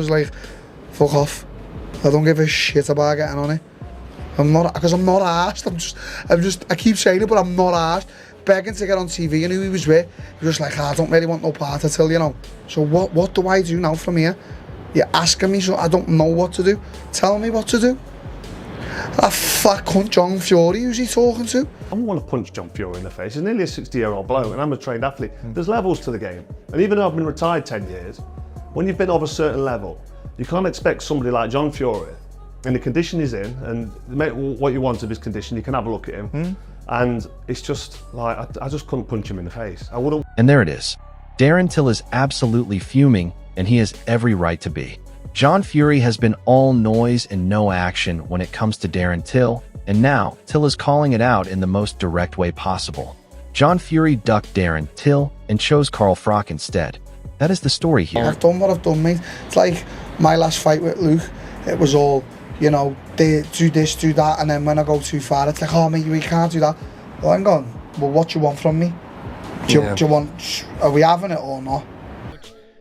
was like, fuck off. I don't give a shit about getting on it. I'm not, because I'm not arsed. I keep saying it, but I'm not arsed. Begging to get on TV, and who he was with, he was just like, I don't really want no part of Till, you know. So what do I do now from here? You're asking me, so I don't know what to do. Tell me what to do. That fat cunt John Fury, who's he talking to? I wouldn't want to punch John Fury in the face. He's nearly a 60-year-old bloke, and I'm a trained athlete. There's levels to the game. And even though I've been retired 10 years, when you've been of a certain level, you can't expect somebody like John Fury, in the condition he's in, and make what you want of his condition, you can have a look at him. And it's just like, I just couldn't punch him in the face. I wouldn't. And there it is. Darren Till is absolutely fuming, and he has every right to be. John Fury has been all noise and no action when it comes to Darren Till, and now Till is calling it out in the most direct way possible. John Fury ducked Darren Till and chose Carl Froch instead. That is the story here. I've done what I've done, mate. It's like my last fight with Luke. It was all, you know, they do this, do that, and then when I go too far, it's like, oh mate, we can't do that. Well, hang on. Well, what do you want from me? Do you want? Are we having it or not?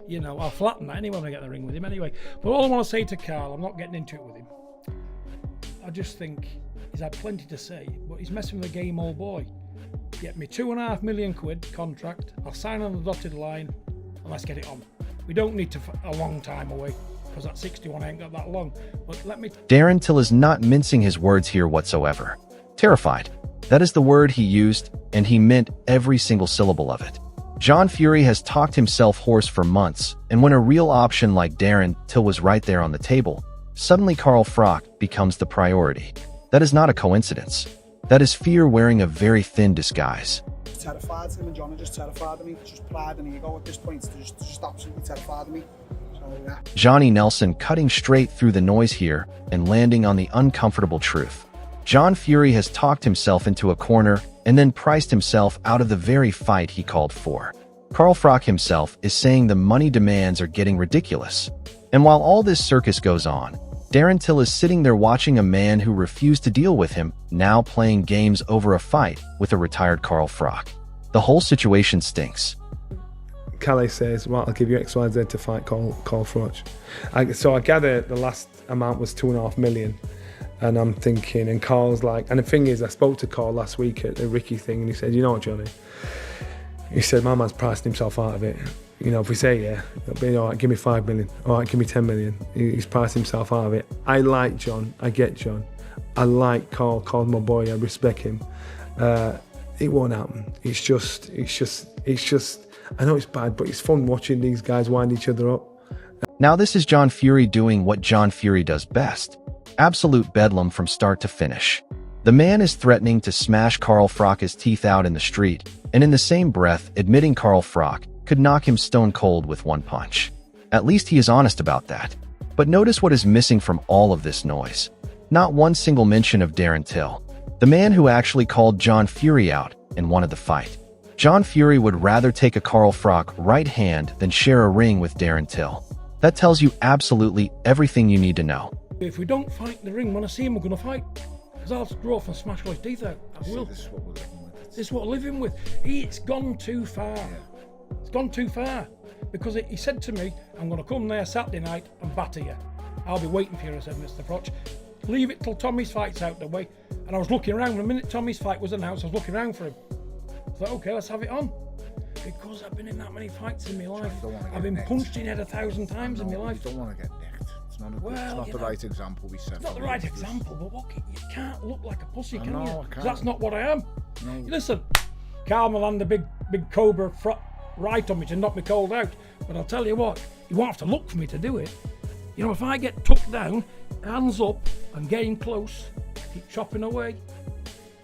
You know, I'll flatten that anyway when I get in the ring with him anyway. But all I want to say to Carl, I'm not getting into it with him. I just think he's had plenty to say, but he's messing with the game, old boy. Get me £2.5 million contract. I'll sign on the dotted line, and let's get it on. We don't need to a long time away, because that 61 ain't got that long. But let me. Darren Till is not mincing his words here whatsoever. Terrified. That is the word he used, and he meant every single syllable of it. John Fury has talked himself hoarse for months, and when a real option like Darren Till was right there on the table, suddenly Carl Froch becomes the priority. That is not a coincidence. That is fear wearing a very thin disguise. Terrified. Him and John are just terrified of me. It's just pride and ego at this point. They're just absolutely terrified of me. So, yeah. Johnny Nelson cutting straight through the noise here and landing on the uncomfortable truth. John Fury has talked himself into a corner and then priced himself out of the very fight he called for. Carl Froch himself is saying the money demands are getting ridiculous. And while all this circus goes on, Darren Till is sitting there watching a man who refused to deal with him now playing games over a fight with a retired Carl Froch. The whole situation stinks. Calais says, well, I'll give you X, Y, Z to fight Carl Froch. So I gather the last amount was £2.5 million. And I'm thinking, and Carl's like, and the thing is, I spoke to Carl last week at the Ricky thing, and he said, you know what, Johnny? He said, my man's priced himself out of it. You know, if we say, yeah, it'll be all right, give me 5 million. All right, give me 10 million. He's priced himself out of it. I like John. I get John. I like Carl. Carl's my boy. I respect him. It won't happen. It's just, I know it's bad, but it's fun watching these guys wind each other up. Now this is John Fury doing what John Fury does best. Absolute bedlam from start to finish. The man is threatening to smash Carl Froch's teeth out in the street, and in the same breath admitting Carl Froch could knock him stone cold with one punch. At least he is honest about that. But notice what is missing from all of this noise. Not one single mention of Darren Till, the man who actually called John Fury out and wanted the fight. John Fury would rather take a Carl Froch right hand than share a ring with Darren Till. That tells you absolutely everything you need to know. If we don't fight in the ring, when I see him, we're going to fight. Because I'll draw off and smash all his teeth out. I will. This is what we're living with. This is what we're living with. It's gone too far. Yeah. It's gone too far. Because he said to me, I'm going to come there Saturday night and batter you. I'll be waiting for you, I said, Mr. Froch. Leave it till Tommy's fight's out the way. And I was looking around. The minute Tommy's fight was announced, I was looking around for him. I thought, okay, let's have it on. Because I've been in that many fights in my life. I've been punched in the head 1,000 times in my life. You don't want to get nicked. It's not the right example we set. It's not the right example, but what, you can't look like a pussy, can you? I can't. 'Cause that's not what I am. No. Listen, Carl will land a big cobra right on me to knock me cold out. But I'll tell you what, you won't have to look for me to do it. You know, if I get tucked down, hands up, and getting close, keep chopping away,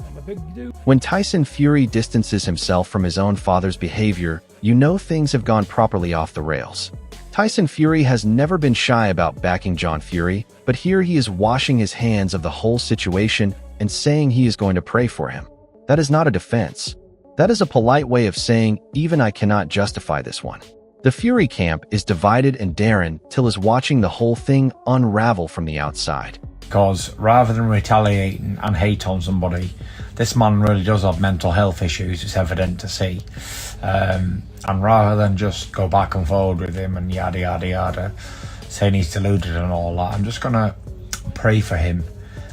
I'm a big dude. When Tyson Fury distances himself from his own father's behavior, you know things have gone properly off the rails. Tyson Fury has never been shy about backing John Fury, but here he is washing his hands of the whole situation and saying he is going to pray for him. That is not a defense. That is a polite way of saying, even I cannot justify this one. The Fury camp is divided and Darren Till is watching the whole thing unravel from the outside. Because rather than retaliating and hate on somebody, this man really does have mental health issues, it's evident to see. And rather than just go back and forward with him and yada yada yada, saying he's deluded and all that. I'm just going to pray for him,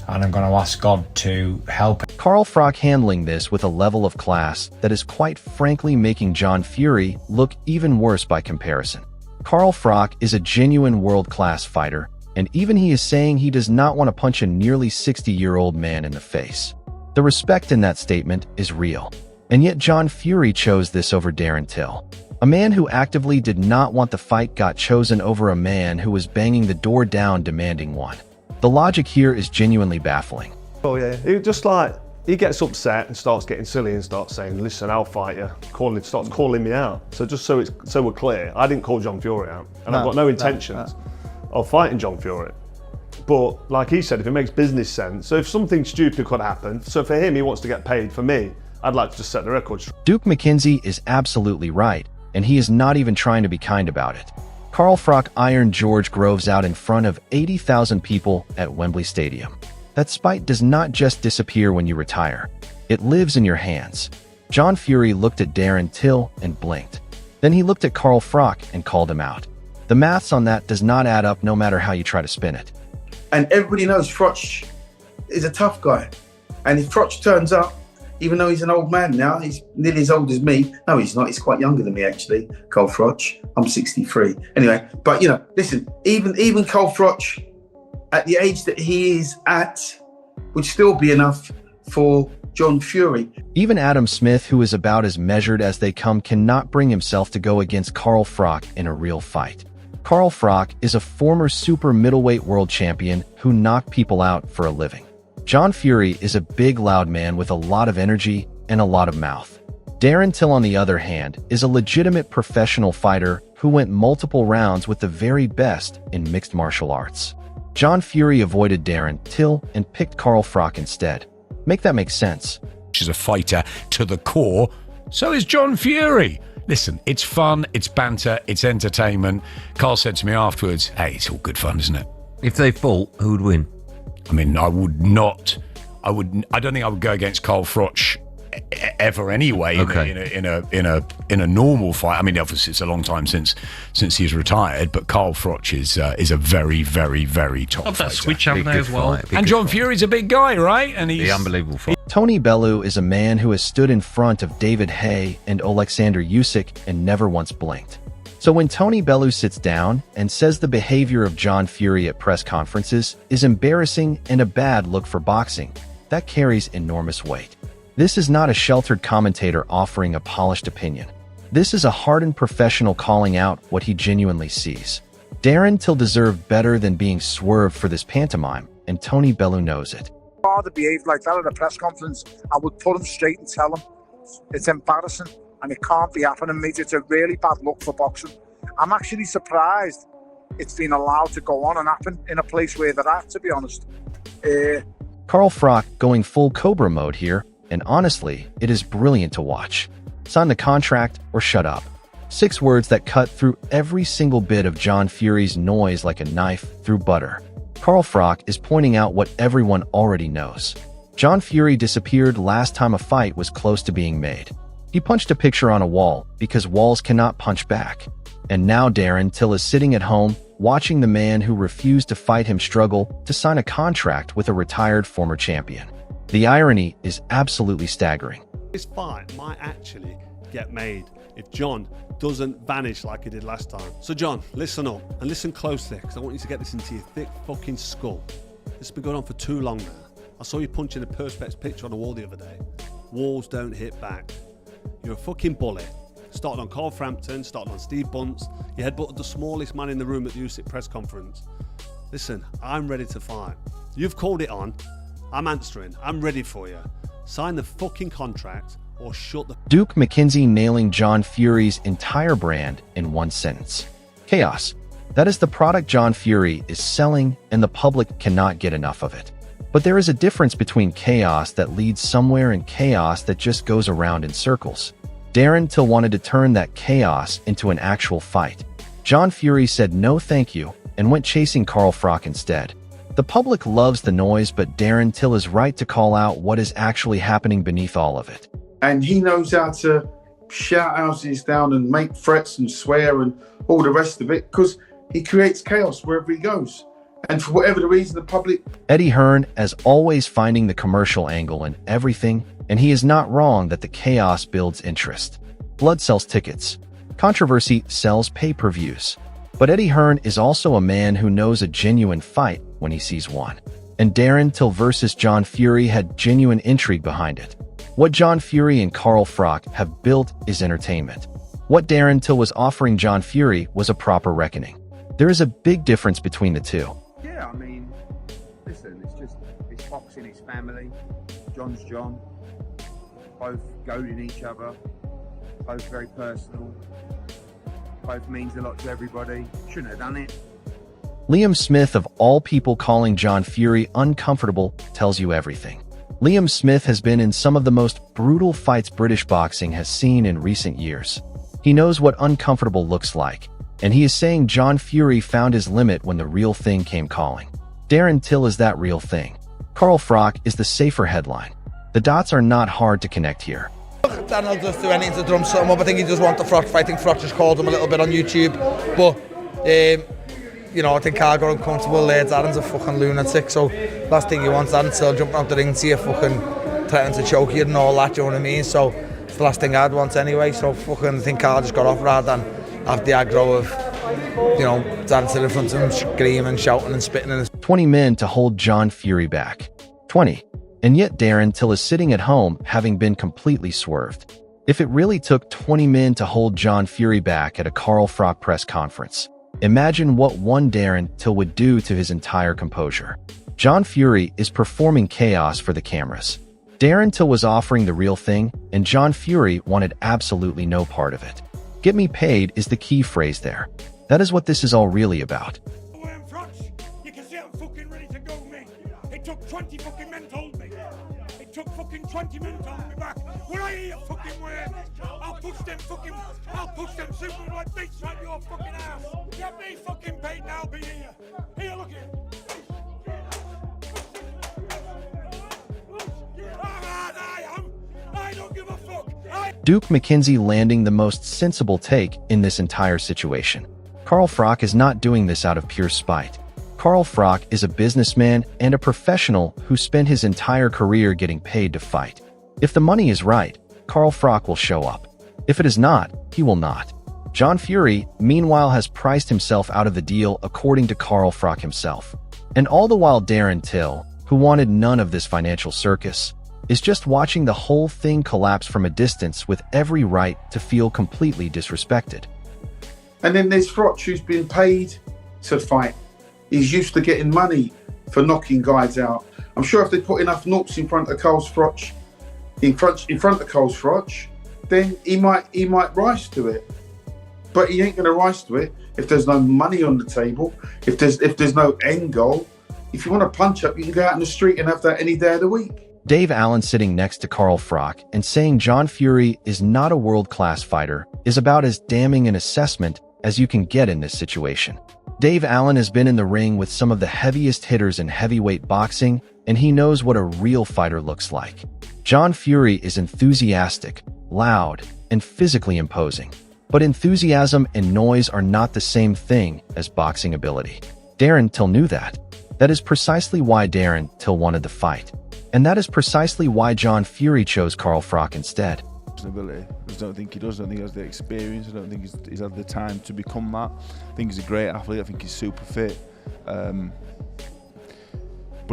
and I'm going to ask God to help him. Carl Froch handling this with a level of class that is quite frankly making John Fury look even worse by comparison. Carl Froch is a genuine world-class fighter, and even he is saying he does not want to punch a nearly 60-year-old man in the face. The respect in that statement is real. And yet John Fury chose this over Darren Till. A man who actively did not want the fight got chosen over a man who was banging the door down demanding one. The logic here is genuinely baffling. Oh yeah, he gets upset and starts getting silly and starts saying, listen, I'll fight you. Starts calling me out. So just so we're clear, I didn't call John Fury out. And I've got no intentions of fighting John Fury. But like he said, if it makes business sense, so if something stupid could happen, so for him, he wants to get paid. For me, I'd like to just set the record straight. Duke McKenzie is absolutely right, and he is not even trying to be kind about it. Carl Froch ironed George Groves out in front of 80,000 people at Wembley Stadium. That spite does not just disappear when you retire. It lives in your hands. John Fury looked at Darren Till and blinked. Then he looked at Carl Froch and called him out. The maths on that does not add up no matter how you try to spin it. And everybody knows Froch is a tough guy. And if Froch turns up, even though he's an old man now, he's nearly as old as me. No, he's not. He's quite younger than me, actually, Carl Froch. I'm 63. Anyway, but, you know, listen, even Carl Froch, at the age that he is at, would still be enough for John Fury. Even Adam Smith, who is about as measured as they come, cannot bring himself to go against Carl Froch in a real fight. Carl Froch is a former super middleweight world champion who knocked people out for a living. John Fury is a big, loud man with a lot of energy and a lot of mouth. Darren Till, on the other hand, is a legitimate professional fighter who went multiple rounds with the very best in mixed martial arts. John Fury avoided Darren Till and picked Carl Froch instead. Make that make sense. She's a fighter to the core. So is John Fury. Listen, it's fun, it's banter, it's entertainment. Carl said to me afterwards, hey, it's all good fun, isn't it? If they fought, who would win? I mean, I don't think I would go against Carl Froch ever anyway. Okay. In a normal fight. I mean, obviously it's a long time since he's retired, but Carl Froch is a very, very, very top Love fighter. that switch up there as well. And John Fury's a big guy, right? And he's the unbelievable fight. Tony Bellew is a man who has stood in front of David Haye and Alexander Usyk and never once blinked. So when Tony Bellew sits down and says the behavior of John Fury at press conferences is embarrassing and a bad look for boxing, that carries enormous weight. This is not a sheltered commentator offering a polished opinion. This is a hardened professional calling out what he genuinely sees. Darren Till deserved better than being swerved for this pantomime, and Tony Bellew knows it. Father behaved like that at a press conference, I would put him straight and tell him it's embarrassing and it can't be happening, mate. It's a really bad look for boxing. I'm actually surprised it's been allowed to go on and happen in a place where they're at, to be honest. Carl Froch going full Cobra mode here, and honestly, it is brilliant to watch. Sign the contract or shut up. 6 words that cut through every single bit of John Fury's noise like a knife through butter. Carl Froch is pointing out what everyone already knows. John Fury disappeared last time a fight was close to being made. He punched a picture on a wall because walls cannot punch back. And now Darren Till is sitting at home watching the man who refused to fight him struggle to sign a contract with a retired former champion. The irony is absolutely staggering. This fight might actually get made if John doesn't vanish like he did last time. So John, listen up and listen closely, because I want you to get this into your thick fucking skull. This has been going on for too long now. I saw you punching a Perspex picture on a wall the other day. Walls don't hit back. You're a fucking bully. Started on Carl Frampton, started on Steve Bunce. You headbutted the smallest man in the room at the Usyk press conference. Listen, I'm ready to fight. You've called it on. I'm answering. I'm ready for you. Sign the fucking contract or shut the... Duke McKenzie nailing John Fury's entire brand in one sentence. Chaos. That is the product John Fury is selling, and the public cannot get enough of it. But there is a difference between chaos that leads somewhere and chaos that just goes around in circles. Darren Till wanted to turn that chaos into an actual fight. John Fury said no thank you and went chasing Carl Froch instead. The public loves the noise, but Darren Till is right to call out what is actually happening beneath all of it. And he knows how to shout houses down and make threats and swear and all the rest of it, because he creates chaos wherever he goes. And for whatever the reason, the public... Eddie Hearn, as always, finding the commercial angle in everything, and he is not wrong that the chaos builds interest. Blood sells tickets. Controversy sells pay-per-views. But Eddie Hearn is also a man who knows a genuine fight when he sees one. And Darren Till versus John Fury had genuine intrigue behind it. What John Fury and Carl Froch have built is entertainment. What Darren Till was offering John Fury was a proper reckoning. There is a big difference between the two. Yeah, I mean, listen, it's boxing, it's family. John's John. Both goading each other. Both very personal. Both means a lot to everybody. Shouldn't have done it. Liam Smith, of all people, calling John Fury uncomfortable tells you everything. Liam Smith has been in some of the most brutal fights British boxing has seen in recent years. He knows what uncomfortable looks like, and he is saying John Fury found his limit when the real thing came calling. Darren Till is that real thing. Carl Froch is the safer headline. The dots are not hard to connect here. Dan will just do anything to drum something up. I think he just wants the Froch fight. I think Froch just called him a little bit on YouTube. But, you know, I think Carl got uncomfortable. Darren's a fucking lunatic. So, last thing he wants, Darren Till jumping out the ring to you, fucking threatening to choke you and all that, you know what I mean? So, it's the last thing I'd want anyway. So, fucking, I think Carl just got off rather than have the aggro of, you know, Darren Till in front of him, screaming, shouting and spitting in his... 20 men to hold John Fury back. 20. And yet Darren Till is sitting at home having been completely swerved. If it really took 20 men to hold John Fury back at a Carl Froch press conference, imagine what one Darren Till would do to his entire composure. John Fury is performing chaos for the cameras. Darren Till was offering the real thing, and John Fury wanted absolutely no part of it. Get me paid is the key phrase there. That is what this is all really about. You can see I'm fucking ready to go, mate. It took 20 fucking men to hold me. It took fucking 20 men to hold me back. When I hear fucking word, I'll push them super like beats right your fucking ass. Get me fucking paid and I'll be here. Here, look here. I don't give a fuck. Duke McKenzie landing the most sensible take in this entire situation. Carl Froch is not doing this out of pure spite. Carl Froch is a businessman and a professional who spent his entire career getting paid to fight. If the money is right, Carl Froch will show up. If it is not, he will not. John Fury, meanwhile, has priced himself out of the deal according to Carl Froch himself. And all the while Darren Till, who wanted none of this financial circus, is just watching the whole thing collapse from a distance with every right to feel completely disrespected. And then there's Froch, who's been paid to fight. He's used to getting money for knocking guys out. I'm sure if they put enough knocks in front of Carl Froch, in front of Carl Froch, then he might rise to it. But he ain't going to rise to it if there's no money on the table, if there's no end goal. If you want to punch up, you can go out in the street and have that any day of the week. Dave Allen sitting next to Carl Froch and saying John Fury is not a world-class fighter is about as damning an assessment as you can get in this situation. Dave Allen has been in the ring with some of the heaviest hitters in heavyweight boxing, and he knows what a real fighter looks like. John Fury is enthusiastic, loud, and physically imposing. But enthusiasm and noise are not the same thing as boxing ability. Darren Till knew that. That is precisely why Darren Till wanted the fight. And that is precisely why John Fury chose Carl Froch instead. Ability. I just don't think he does. I don't think he has the experience. I don't think he's had the time to become that. I think he's a great athlete. I think he's super fit. But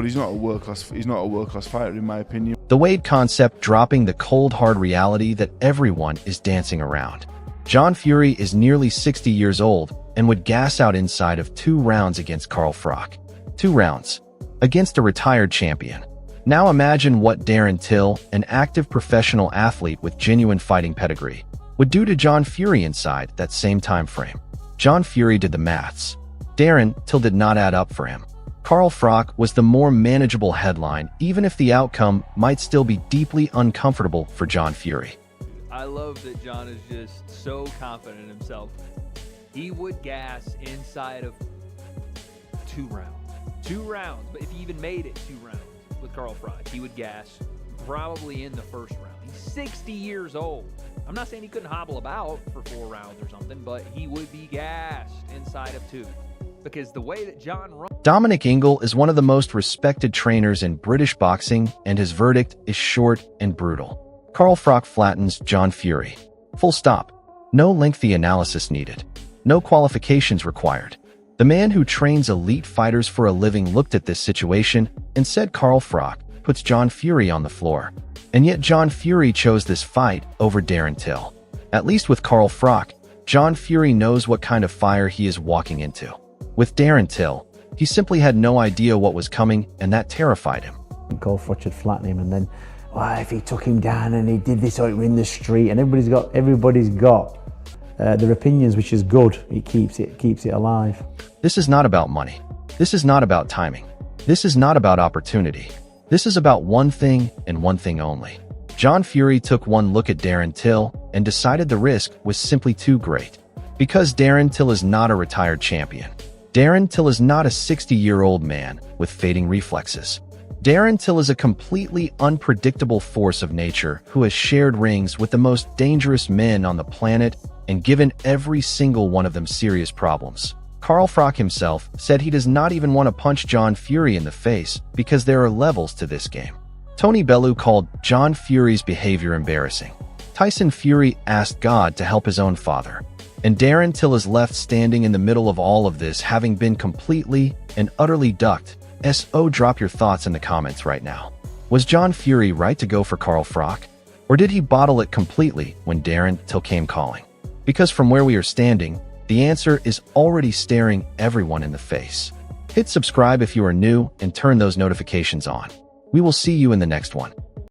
he's not a world class fighter, in my opinion. The Wade concept dropping the cold hard reality that everyone is dancing around. John Fury is nearly 60 years old and would gas out inside of 2 rounds against Carl Froch. 2 rounds against a retired champion. Now imagine what Darren Till, an active professional athlete with genuine fighting pedigree, would do to John Fury inside that same time frame. John Fury did the maths. Darren Till did not add up for him. Carl Froch was the more manageable headline, even if the outcome might still be deeply uncomfortable for John Fury. I love that John is just so confident in himself. He would gas inside of 2 rounds. 2 rounds, but if he even made it 2 rounds with Carl Froch, he would gas probably in the first round. He's 60 years old. I'm not saying he couldn't hobble about for 4 rounds or something, but he would be gassed inside of 2. because the way that John Dominic Ingle is one of the most respected trainers in British boxing, and his verdict is short and brutal. Carl Froch flattens John Fury. Full stop. No lengthy analysis needed. No qualifications required. The man who trains elite fighters for a living looked at this situation and said Carl Froch puts John Fury on the floor. And yet John Fury chose this fight over Darren Till. At least with Carl Froch, John Fury knows what kind of fire he is walking into. With Darren Till, he simply had no idea what was coming, and that terrified him. Carl Froch had flattened him, and then, if he took him down and he did this out in the street, and everybody's got their opinions, which is good. It keeps it alive. This is not about money. This is not about timing. This is not about opportunity. This is about one thing and one thing only. John Fury took one look at Darren Till and decided the risk was simply too great. Because Darren Till is not a retired champion. Darren Till is not a 60-year-old man with fading reflexes. Darren Till is a completely unpredictable force of nature who has shared rings with the most dangerous men on the planet and given every single one of them serious problems. Carl Froch himself said he does not even want to punch John Fury in the face because there are levels to this game. Tony Bellew called John Fury's behavior embarrassing. Tyson Fury asked God to help his own father. And Darren Till is left standing in the middle of all of this, having been completely and utterly ducked. Drop your thoughts in the comments right now. Was John Fury right to go for Carl Froch? Or did he bottle it completely when Darren Till came calling? Because from where we are standing, the answer is already staring everyone in the face. Hit subscribe if you are new and turn those notifications on. We will see you in the next one.